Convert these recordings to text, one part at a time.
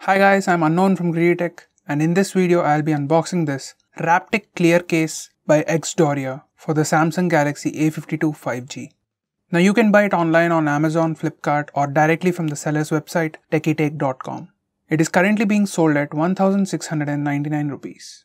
Hi guys, I'm Unknown from GreedyTech, and in this video I'll be unboxing this Raptic clear case by Xdoria for the Samsung Galaxy A52 5G. Now you can buy it online on Amazon, Flipkart or directly from the seller's website techytech.com. It is currently being sold at 1699 rupees.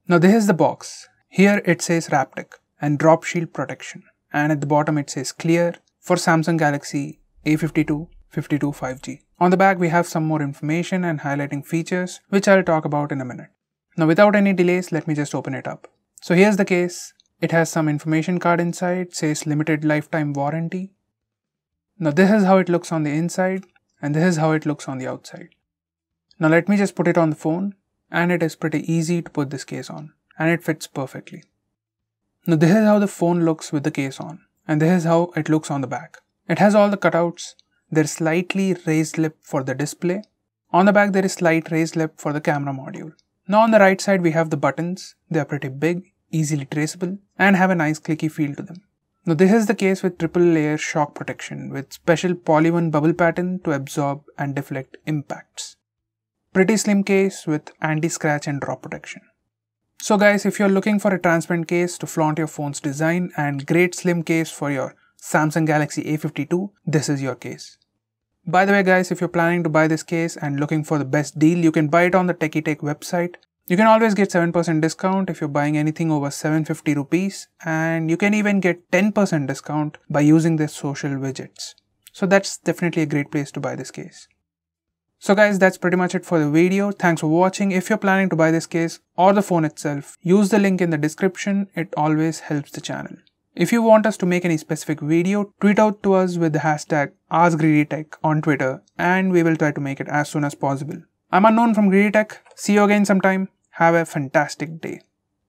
Now this is the box. Here it says Raptic and drop shield protection, and at the bottom it says clear for Samsung Galaxy A52 5G. On the back we have some more information and highlighting features which I'll talk about in a minute. Now without any delays, let me just open it up. So here's the case. It has some information card inside, says limited lifetime warranty. Now this is how it looks on the inside and this is how it looks on the outside. Now let me just put it on the phone, and it is pretty easy to put this case on and it fits perfectly. Now this is how the phone looks with the case on, and this is how it looks on the back. It has all the cutouts. There is slightly raised lip for the display. On the back there is slight raised lip for the camera module. Now on the right side we have the buttons. They are pretty big, easily traceable and have a nice clicky feel to them. Now this is the case with triple layer shock protection with special polyone bubble pattern to absorb and deflect impacts. Pretty slim case with anti-scratch and drop protection. So guys, if you're looking for a transparent case to flaunt your phone's design and great slim case for your Samsung Galaxy A52, this is your case. By the way guys, if you're planning to buy this case and looking for the best deal, you can buy it on the TechyTech website. You can always get 7% discount if you're buying anything over 750 rupees, and you can even get 10% discount by using their social widgets. So that's definitely a great place to buy this case. So guys, that's pretty much it for the video. Thanks for watching. If you're planning to buy this case or the phone itself, use the link in the description. It always helps the channel. If you want us to make any specific video, tweet out to us with the hashtag AskGreedyTech on Twitter and we will try to make it as soon as possible. I'm Unknown from GreedyTech. See you again sometime. Have a fantastic day.